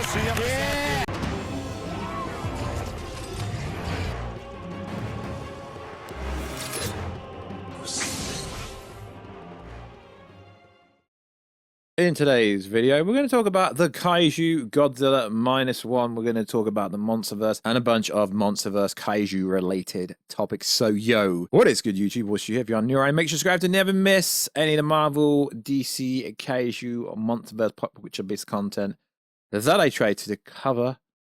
Yeah. In today's video, we're going to talk about the Kaiju Godzilla -1. We're going to talk about the MonsterVerse and a bunch of MonsterVerse Kaiju related topics. So, yo, what is good, YouTube? What's you? If you're new, make sure to subscribe to never miss any of the Marvel, DC, Kaiju, or MonsterVerse pop culture-based content that I try to cover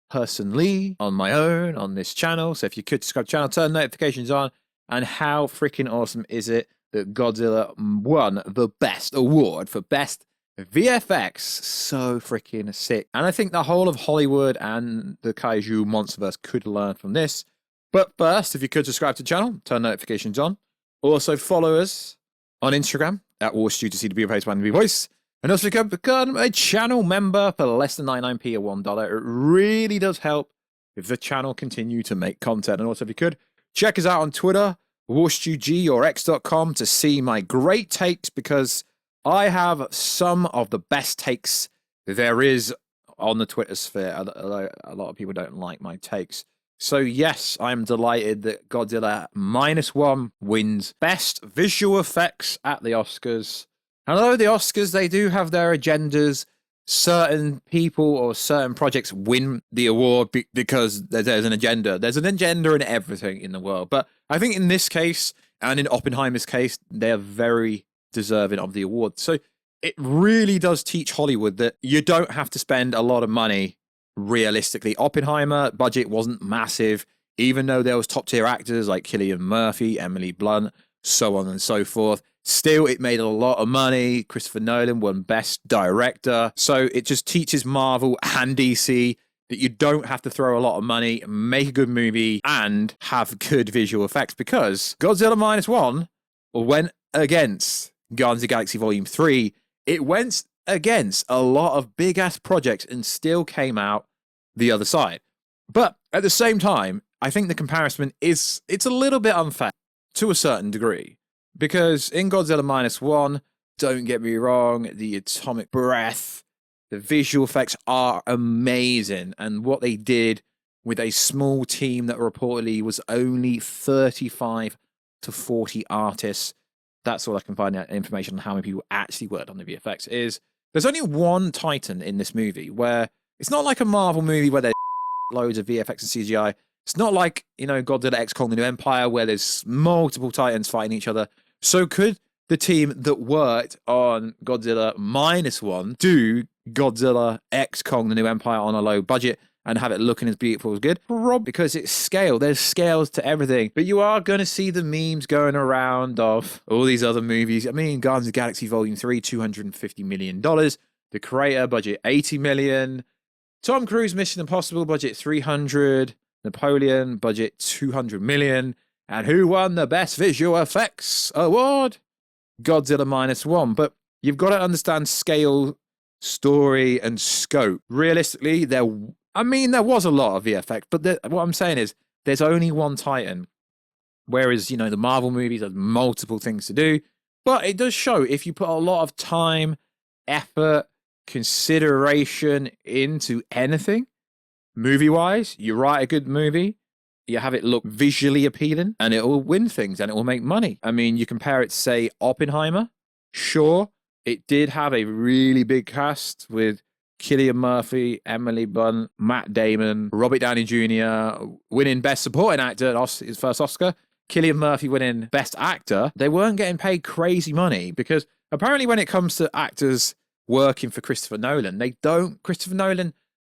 personally on my own on this channel. So, if you could subscribe to the channel, turn notifications on, and how freaking awesome is it that Godzilla won the best award for best VFX? So freaking sick. And I think the whole of Hollywood and the Kaiju MonsterVerse could learn from this. But first, if you could subscribe to the channel, turn notifications on. Also follow us on Instagram at Warstu to see the beautiful face and the voice. And also become a channel member for less than 99p or $1. It really does help if the channel continue to make content. And also if you could, check us out on Twitter, WarstuG or X.com to see my great takes, because I have some of the best takes there is on the Twitter sphere. A lot of people don't like my takes. So yes, I'm delighted that Godzilla -1 wins Best Visual Effects at the Oscars. And although the Oscars, they do have their agendas, certain people or certain projects win the award because there's an agenda. There's an agenda in everything in the world. But I think in this case, and in Oppenheimer's case, they're very deserving of the award. So it really does teach Hollywood that you don't have to spend a lot of money realistically. Oppenheimer budget wasn't massive, even though there was top tier actors like Cillian Murphy, Emily Blunt, so on and so forth. Still, it made a lot of money. Christopher Nolan won Best Director. So it just teaches Marvel and DC that you don't have to throw a lot of money, make a good movie, and have good visual effects, because Godzilla -1 went against Guardians of the Galaxy Volume 3, it went against a lot of big-ass projects and still came out the other side. But at the same time, I think the comparison it's a little bit unfair to a certain degree. Because in Godzilla -1, don't get me wrong, the atomic breath, the visual effects are amazing. And what they did with a small team that reportedly was only 35 to 40 artists, that's all I can find out information on how many people actually worked on the VFX, is there's only one Titan in this movie, where it's not like a Marvel movie where there's loads of VFX and CGI. It's not like, you know, Godzilla X Kong the New Empire, where there's multiple Titans fighting each other. So could the team that worked on Godzilla -1 do Godzilla X Kong the New Empire on a low budget and have it looking as beautiful as good? Because it's scale. There's scales to everything. But you are going to see the memes going around of all these other movies. I mean, Guardians of the Galaxy Volume 3, $250 million. The creator budget, $80 million. Tom Cruise Mission Impossible budget, $300. Napoleon budget, $200 million. And who won the Best Visual Effects award? Godzilla -1. But you've got to understand scale, story, and scope. Realistically, there was a lot of VFX, but what I'm saying is there's only one Titan. Whereas, you know, the Marvel movies have multiple things to do. But it does show if you put a lot of time, effort, consideration into anything, movie-wise, you write a good movie, you have it look visually appealing, and it will win things, and it will make money. I mean, you compare it to, say, Oppenheimer. Sure, it did have a really big cast with Cillian Murphy, Emily Blunt, Matt Damon, Robert Downey Jr. winning Best Supporting Actor, his first Oscar. Cillian Murphy winning Best Actor. They weren't getting paid crazy money, because apparently when it comes to actors working for Christopher Nolan, Christopher Nolan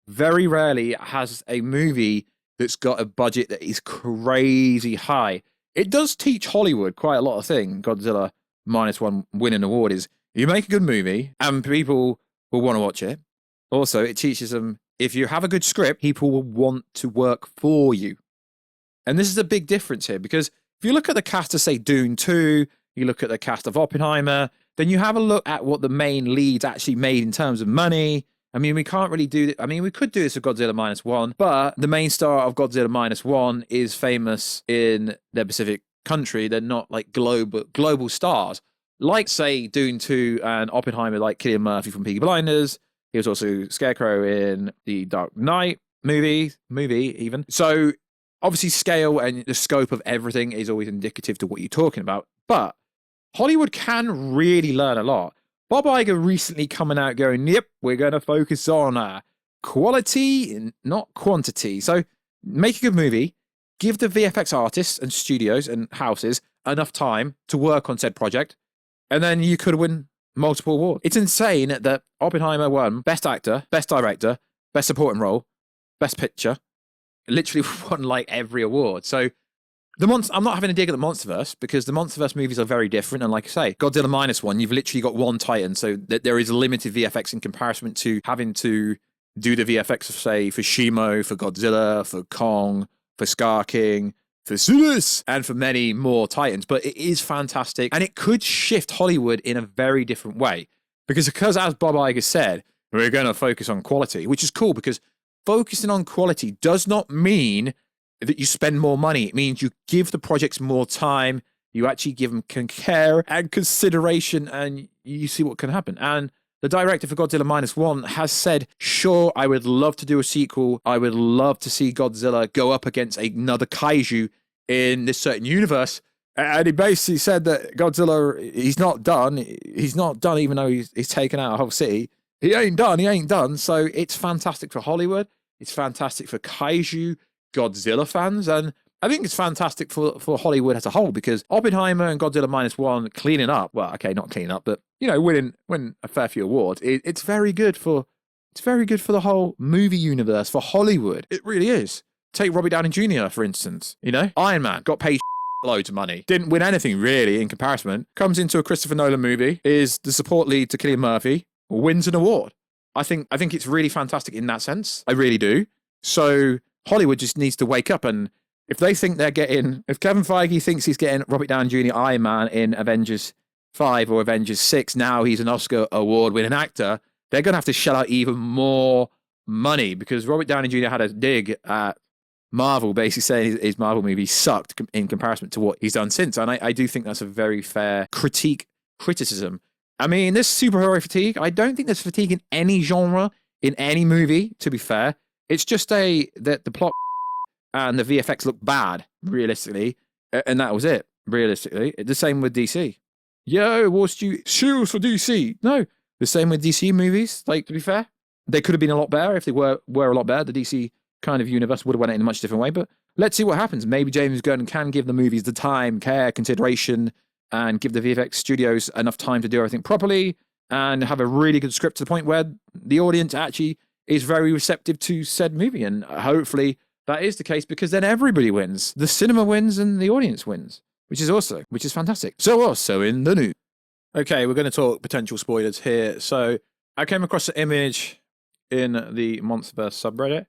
very rarely has a movie that's got a budget that is crazy high. It does teach Hollywood quite a lot of things. Godzilla -1 winning award is, you make a good movie and people will want to watch it. Also, it teaches them, if you have a good script, people will want to work for you. And this is a big difference here, because if you look at the cast of, say, Dune 2, you look at the cast of Oppenheimer, then you have a look at what the main leads actually made in terms of money. I mean, we can't really do it. I mean, we could do this with Godzilla -1, but the main star of Godzilla -1 is famous in their Pacific country. They're not like global stars. Like, say, Dune 2 and Oppenheimer, like Cillian Murphy from Peaky Blinders, He was also Scarecrow in the Dark Knight movie even. So obviously scale and the scope of everything is always indicative to what you're talking about. But Hollywood can really learn a lot. Bob Iger recently coming out going, yep, we're going to focus on quality and not quantity. So make a good movie, give the VFX artists and studios and houses enough time to work on said project, and then you could win multiple awards. It's insane that Oppenheimer won Best Actor, Best Director, Best Supporting Role, Best Picture. It literally won like every award. So I'm not having a dig at the MonsterVerse because the MonsterVerse movies are very different. And like I say, Godzilla -1, you've literally got one Titan. So there is limited VFX in comparison to having to do the VFX, say, for SHIMO, for Godzilla, for Kong, for Scar King, for Silas, and for many more Titans. But it is fantastic. And it could shift Hollywood in a very different way. Because as Bob Iger said, we're going to focus on quality, which is cool because focusing on quality does not mean that you spend more money. It means you give the projects more time. You actually give them care and consideration, and you see what can happen. And the director for Godzilla -1 has said, sure, I would love to do a sequel. I would love to see Godzilla go up against another kaiju in this certain universe. And he basically said that Godzilla, he's not done. He's not done even though he's taken out a whole city. He ain't done. So it's fantastic for Hollywood. It's fantastic for kaiju Godzilla fans. And I think it's fantastic for Hollywood as a whole because Oppenheimer and Godzilla -1 cleaning up. Well, okay, not cleaning up, but winning a fair few awards. It's very good for the whole movie universe for Hollywood. It really is. Take Robert Downey Jr. for instance. Iron Man got paid loads of money, didn't win anything really in comparison. Comes into a Christopher Nolan movie, is the support lead to Cillian Murphy, wins an award. I think it's really fantastic in that sense. I really do. So Hollywood just needs to wake up, and if they think if Kevin Feige thinks he's getting Robert Downey Jr. Iron Man in Avengers 5 or Avengers 6, now he's an Oscar award-winning actor, they're going to have to shell out even more money because Robert Downey Jr. had a dig at Marvel, basically saying his Marvel movie sucked in comparison to what he's done since. And I do think that's a very fair criticism. I mean, this superhero fatigue, I don't think there's fatigue in any genre, in any movie, to be fair. It's just that the plot and the VFX look bad, realistically. And that was it, realistically. The same with DC. Yo, Warstu, shoes for DC. No, the same with DC movies, like, to be fair. They could have been a lot better if they were a lot better. The DC kind of universe would have went it in a much different way. But let's see what happens. Maybe James Gunn can give the movies the time, care, consideration, and give the VFX studios enough time to do everything properly and have a really good script to the point where the audience actually is very receptive to said movie. And hopefully that is the case because then everybody wins. The cinema wins and the audience wins, which is fantastic. So also in the news. Okay, we're going to talk potential spoilers here. So I came across an image in the MonsterVerse subreddit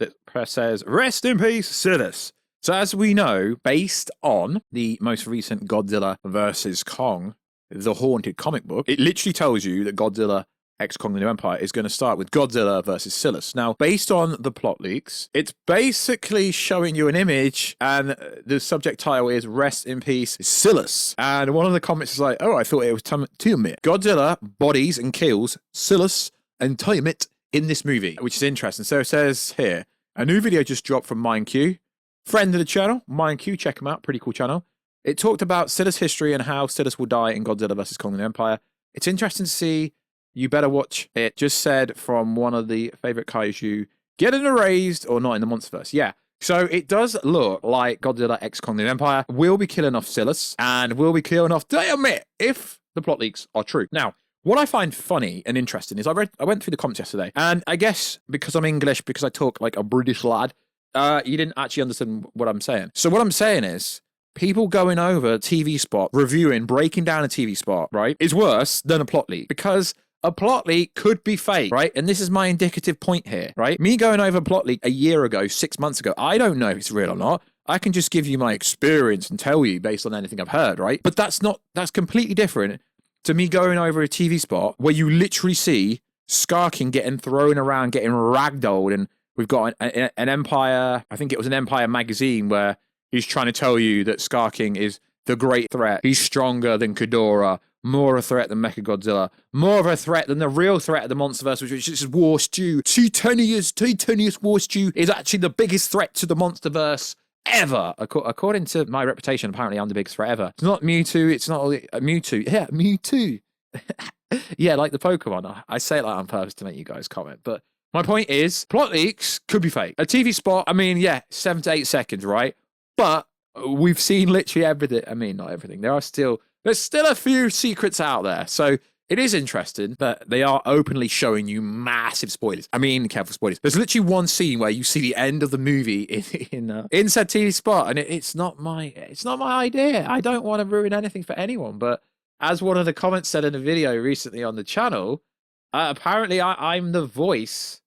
that says, rest in peace, Silas. So as we know, based on the most recent Godzilla versus Kong, the Haunted comic book, it literally tells you that Godzilla X Kong the New Empire is going to start with Godzilla versus Silas. Now, based on the plot leaks, it's basically showing you an image and the subject title is Rest in Peace, Silas. And one of the comments is like, oh, I thought it was Tiamat. Godzilla bodies and kills Silas and Tiamat in this movie, which is interesting. So it says here, a new video just dropped from MindQ. Friend of the channel, MindQ, check him out, pretty cool channel. It talked about Silas' history and how Silas will die in Godzilla vs. Kong the New Empire. It's interesting to see. You better watch it. Just said from one of the favorite kaiju, getting erased or not in the MonsterVerse. Yeah. So it does look like Godzilla X Kong the New Empire will be killing off Silas and will be killing off Tiamat if the plot leaks are true. Now, what I find funny and interesting is I went through the comments yesterday, and I guess because I'm English, because I talk like a British lad, you didn't actually understand what I'm saying. So what I'm saying is, people going over a TV spot, reviewing, breaking down a TV spot, right, is worse than a plot leak because a plot leak could be fake, right? And this is my indicative point here, right? Me going over a plot leak a year ago, 6 months ago, I don't know if it's real or not. I can just give you my experience and tell you based on anything I've heard, right? But that's completely different to me going over a TV spot where you literally see Scar King getting thrown around, getting ragdolled, and we've got an Empire, I think it was an Empire magazine where he's trying to tell you that Scar King is the great threat. He's stronger than Ghidorah, more of a threat than Mechagodzilla, more of a threat than the real threat of the MonsterVerse, which is Warstu. Titanius Warstu is actually the biggest threat to the MonsterVerse ever. According to my reputation, apparently I'm the biggest threat ever. It's not Mewtwo, it's not Mewtwo. Yeah, Mewtwo. Yeah, like the Pokemon. I say it like on purpose to make you guys comment, but my point is, plot leaks could be fake. A TV spot, I mean, yeah, 7 to 8 seconds, right? But we've seen literally everything. I mean, not everything. There's still a few secrets out there. So it is interesting, but they are openly showing you massive spoilers. I mean, careful spoilers. There's literally one scene where you see the end of the movie in said TV spot, and it's not my idea. I don't want to ruin anything for anyone, but as one of the comments said in a video recently on the channel, apparently I'm the voice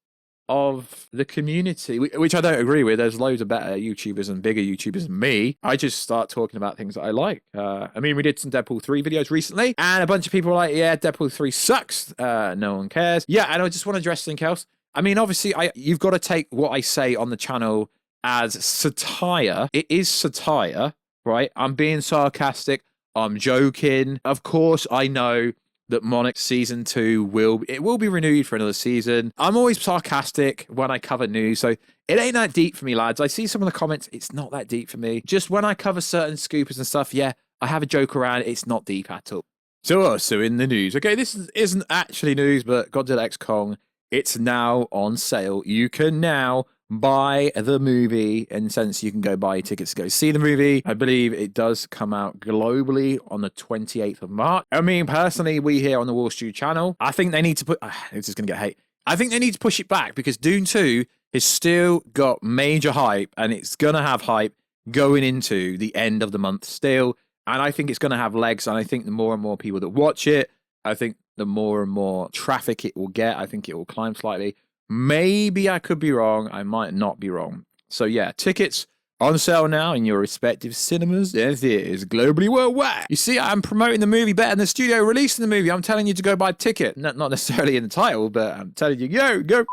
of the community, which I don't agree with. There's loads of better YouTubers and bigger YouTubers than me. I just start talking about things that I like. I mean, we did some Deadpool 3 videos recently, and a bunch of people were like, yeah, Deadpool 3 sucks. No one cares. Yeah, and I just want to address something else. I mean, obviously, you've got to take what I say on the channel as satire. It is satire, right? I'm being sarcastic. I'm joking. Of course, I know that Monarch Season 2 will be renewed for another season. I'm always sarcastic when I cover news, so it ain't that deep for me, lads. I see some of the comments, it's not that deep for me. Just when I cover certain scoopers and stuff, yeah, I have a joke around, it's not deep at all. So also in the news, okay, this isn't actually news, but Godzilla X Kong, it's now on sale. You can now buy the movie. In a sense, you can go buy tickets to go see the movie. I believe it does come out globally on the 28th of March. I mean, personally, we here on the Warstu channel, I think they need to put... this is going to get hate. I think they need to push it back because Dune 2 has still got major hype, and it's going to have hype going into the end of the month still. And I think it's going to have legs, and I think the more and more people that watch it, I think the more and more traffic it will get. I think it will climb slightly. Maybe I could be wrong. I might not be wrong. So yeah, tickets on sale now in your respective cinemas and theaters globally worldwide. You see, I'm promoting the movie better than the studio releasing the movie. I'm telling you to go buy a ticket. Not necessarily in the title, but I'm telling you, go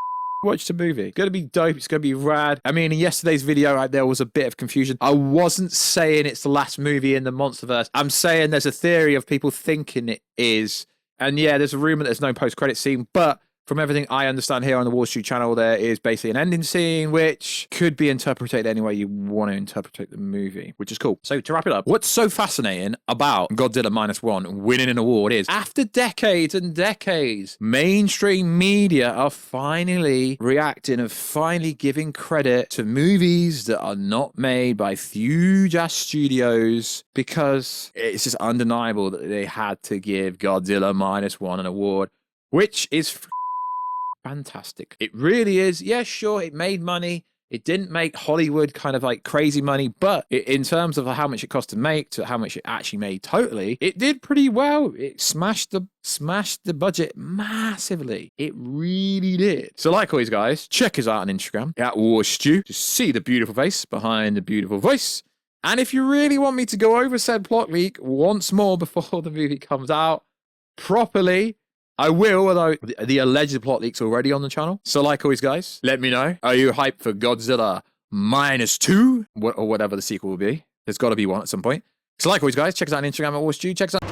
watch the movie. It's going to be dope. It's going to be rad. I mean, in yesterday's video, there was a bit of confusion. I wasn't saying it's the last movie in the MonsterVerse. I'm saying there's a theory of people thinking it is. And yeah, there's a rumor that there's no post-credit scene, but from everything I understand here on the Warstu channel, there is basically an ending scene, which could be interpreted any way you want to interpret the movie, which is cool. So to wrap it up, what's so fascinating about Godzilla -1 winning an award is, after decades and decades, mainstream media are finally reacting and finally giving credit to movies that are not made by huge-ass studios, because it's just undeniable that they had to give Godzilla -1 an award, which is fantastic. It really is. Yeah, sure, it made money. It didn't make Hollywood kind of like crazy money, but in terms of how much it cost to make to how much it actually made totally, it did pretty well. It smashed the budget massively. It really did. So like always, guys, check us out on Instagram at Warstu to see the beautiful face behind the beautiful voice. And if you really want me to go over said plot leak once more before the movie comes out properly, I will, although the alleged plot leak's already on the channel. So like always, guys, let me know. Are you hyped for Godzilla -2? Or whatever the sequel will be. There's got to be one at some point. So like always, guys, check us out on Instagram at Warstu. Check us out